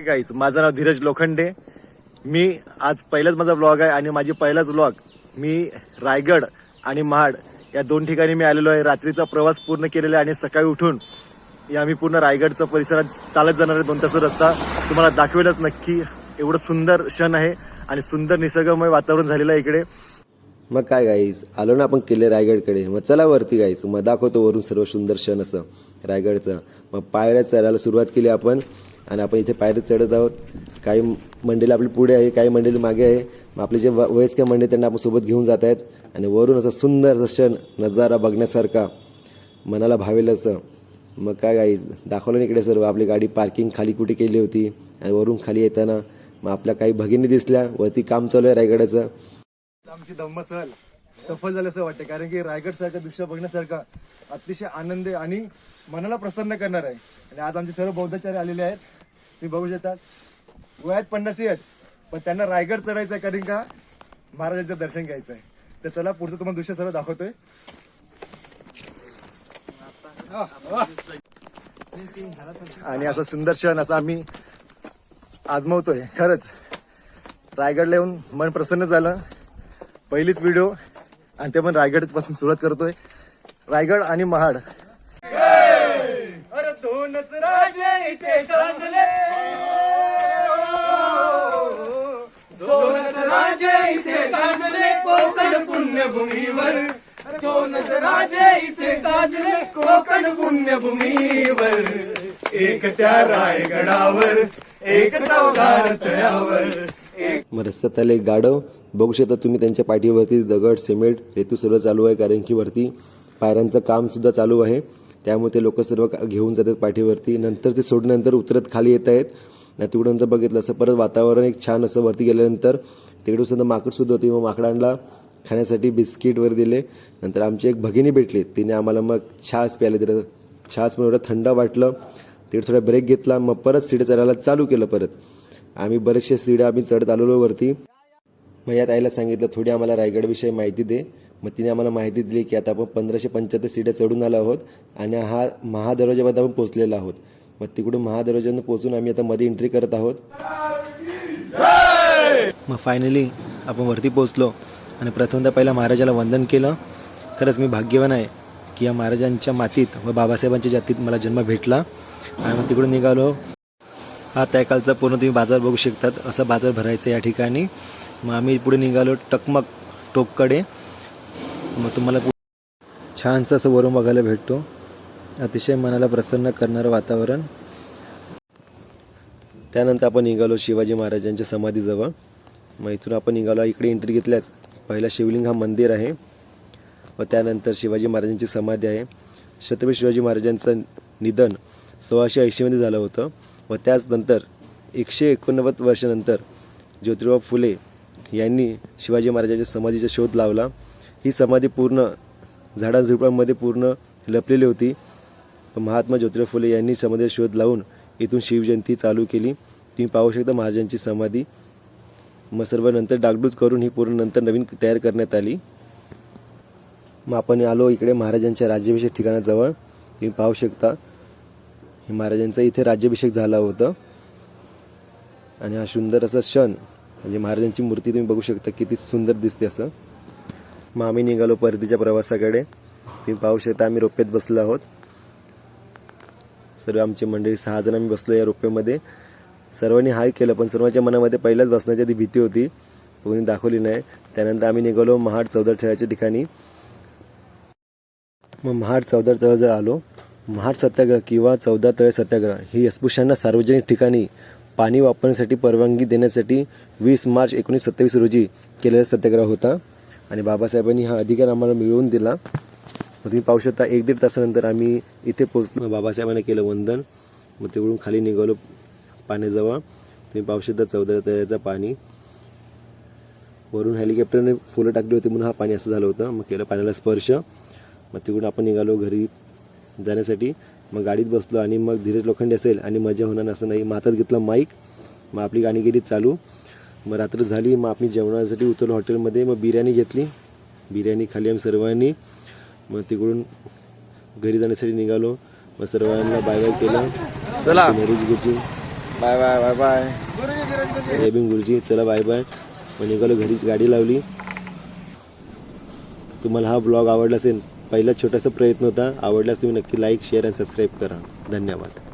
Guys, माझं नाव धीरज लोखंडे. मी आज पहिलाच माझा व्लॉग आहे आणि माझी पहिलाच व्लॉग मी रायगड आणि महाड या दोन ठिकाणी मी आलेलो आहे. रात्रीचा प्रवास पूर्ण केलेला आहे आणि सकाळी उठून आम्ही पूर्ण रायगडचा परिसरात चालत जाणार आहे. 2 तास रस्ता तुम्हाला दाखवेलच नक्की. एवढं सुंदर क्षण आहे आणि सुंदर निसर्गमय वातावरण झालेलं आहे इकडे. मग काय गाईज, आलो ना आपण किल्ले रायगडकडे. मग चला वरती गाईज, मग दाखवतो वरून सर्व सुंदर क्षण असं रायगडचं. मग पायऱ्या चढायला सुरुवात केली आपण आणि आपण इथे पायऱ्या चढत आहोत. काही मंडळी आपली पुढे आहे, काही मंडळी मागे आहे. मग आपले जे वयस्कर मंडळी त्यांना आपण सोबत घेऊन जात आहेत आणि वरून असं सुंदर क्षण नजारा बघण्यासारखा मनाला भावेल असं. मग काय गाईज, दाखवलं इकडे सर्व. आपली गाडी पार्किंग खाली कुठे केली होती आणि वरून खाली येताना मग आपल्या काही भगिनी दिसल्या. वरती काम चालू आहे रायगडाचं. आमची धम्म सहल सफल झालं असं वाटतं, कारण की रायगड सारखं दृश्य बघण्यासारखं अतिशय आनंद आणि मनाला प्रसन्न करणार आहे. आणि आज आमचे सर्व बौद्धाचार्य आलेले आहेत. तुम्ही बघू शकता वयात 50 आहेत, पण त्यांना रायगड चढायचं आहे, कारण का महाराजांचं दर्शन घ्यायचं आहे. तर चला पुढचं तुम्हाला दृश्य सर्व दाखवतोय. आणि असं सुंदर क्षण असं आम्ही आजमावतोय. खरंच रायगडला येऊन मन प्रसन्न झालं. पहिलीच व्हिडिओ आणि ते पण रायगड पासून सुरुवात करतोय. रायगड आणि महाड. अरे दोनच राजे इथे गाजले, दोनच राजे इथे गाजले कोकण पुण्यभूमीवर. दोनच राजे इथे गाजले कोकण पुण्यभूमीवर. एक त्या रायगडावर, एक चौदार तळ्यावर. मग रस्त्यात आले गाडव बघू शकता तुम्ही. त्यांच्या पाठीवरती दगड, सिमेंट, रेतू सर्व चालू आहे, कारण की वरती पायऱ्यांचं काम सुद्धा चालू आहे. त्यामुळे ते लोक सर्व घेऊन जातात पाठीवरती. नंतर ते सोडल्यानंतर उतरत खाली येत आहेत. तिकडून नंतर बघितलं असं परत वातावरण एक छान असं. वरती गेल्यानंतर तिकडे सुद्धा माकड सुद्धा होती. मग माकडांना खाण्यासाठी बिस्किट वर दिले. नंतर आमची एक भगिनी भेटली, तिने आम्हाला मग छास प्यायला दिलं. छास पण एवढं थंड वाटलं. तिकडे थोडा ब्रेक घेतला. मग परत सीड्या चढायला चालू केलं. परत आम्ही बरेचशा सीड्या आम्ही चढत आलेलो वरती. मग यात आईला सांगितलं थोडी आम्हाला रायगडविषयी माहिती दे. मग तिने आम्हाला माहिती दिली की आता आपण 1575 सीड्या चढून आलो आहोत आणि हा महादरवाजामध्ये आपण पोहोचलेलो आहोत. मग तिकडून महादरवाजानं पोहोचून आम्ही आता मध्ये एंट्री करत आहोत. मग फायनली आपण वरती पोहोचलो आणि प्रथमतः पहिला महाराजाला वंदन केलं. खरंच मी भाग्यवान आहे की या महाराजांच्या मातीत व बाबासाहेबांच्या जातीत मला जन्म भेटला. आणि मग तिकडून निघालो. हा त्याकालचा पूर्ण तुम्ही बाजार बघू शकतात. असा बाजार भरायचा या ठिकाणी. मग आम्ही पुढे निघालो टकमक टोककडे. मग तुम्हाला छानसं असं वरून बघायला भेटतो. अतिशय मनाला प्रसन्न करणारं वातावरण. त्यानंतर आपण निघालो शिवाजी महाराजांच्या समाधीजवळ. मग इथून आपण निघालो. इकडे एंट्री घेतल्याच पहिला शिवलिंग हा मंदिर आहे व त्यानंतर शिवाजी महाराजांची समाधी आहे. छत्रपती शिवाजी महाराजांचं निधन 1680 झालं होतं व त्याच नंतर 189 वर्षानंतर ज्योतिराव फुले यांनी शिवाजी महाराजांच्या समाधीचा शोध लावला. ही समाधी पूर्ण झाडाझुडपांमध्ये पूर्ण लपलेली होती. महात्मा ज्योतिराव फुले यांनी समाधीचा शोध लावून इथून शिवजयंती चालू केली. तुम्ही पाहू शकता महाराजांची समाधी. मग सर्व नंतर डागडूज करून ही पूर्ण नंतर नवीन तयार करण्यात आली. मग आपण आलो इकडे महाराजांच्या राज्याभिषेक ठिकाणाजवळ. तुम्ही पाहू शकता महाराजांचा इथे राज्याभिषेक झाला होता आणि हा सुंदर असा क्षण म्हणजे महाराजांची मूर्ती तुम्ही बघू शकता किती सुंदर दिसते असं. मग आम्ही निघालो परतीच्या प्रवासाकडे. तुम्ही पाहू शकता आम्ही रोप्यात बसलो आहोत. सर्व आमची मंडळी 6 जण आम्ही बसलो या रोप्यामध्ये. सर्वांनी हाय केलं, पण सर्वांच्या मनामध्ये पहिल्याच बसण्याची आधी भीती होती, कोणी दाखवली नाही. त्यानंतर आम्ही निघालो महाड चौदार तळ्याच्या ठिकाणी. मग महाड चौदार तळ जर आलो. महाड सत्याग्रह किंवा चौदार तळे सत्याग्रह ही अस्पृश्यांना सार्वजनिक ठिकाणी पाणी वापरण्यासाठी परवानगी देण्यासाठी 20 मार्च 1927 रोजी केलेला सत्याग्रह होता आणि बाबासाहेबांनी हा अधिकार आम्हाला मिळवून दिला. तुम्ही पाहू शकता 1-1.5 तासानंतर आम्ही इथे पोहोचलो. बाबासाहेबांना केलं वंदन. मग तिकडून खाली निघालो पाण्याजवळ. तुम्ही पाहू शकता चौदार तळ्याचं पाणी. वरून हेलिकॉप्टरने फुलं टाकली होती म्हणून हा पाणी असं झालं होतं. मग केलं पाण्याला स्पर्श. मग तिकडून आपण निघालो घरी जाण्यासाठी. मग गाडीत बसलो आणि मग धीरज लोखंडे असेल आणि मजा होणार असं नाही. मग हातात घेतला माईक. मग आपली गाणी गेली चालू. मग रात्र झाली. मग आम्ही जेवणासाठी उतरलो हॉटेलमध्ये. मग बिर्याणी घेतली. बिर्याणी खाली आम्ही सर्वांनी. मग तिकडून घरी जाण्यासाठी निघालो. मग सर्वांना बाय बाय केलं. चला गुरुजी बाय बाय बाय बाय. जय भीम गुरुजी. चला बाय बाय. मग निघालो घरीच, गाडी लावली. तुम्हाला हा ब्लॉग आवडला असेल, पहिला छोटासा प्रयत्न होता. आवडल्यास तुम्ही नक्की लाईक, शेअर आणि सबस्क्राईब करा. धन्यवाद.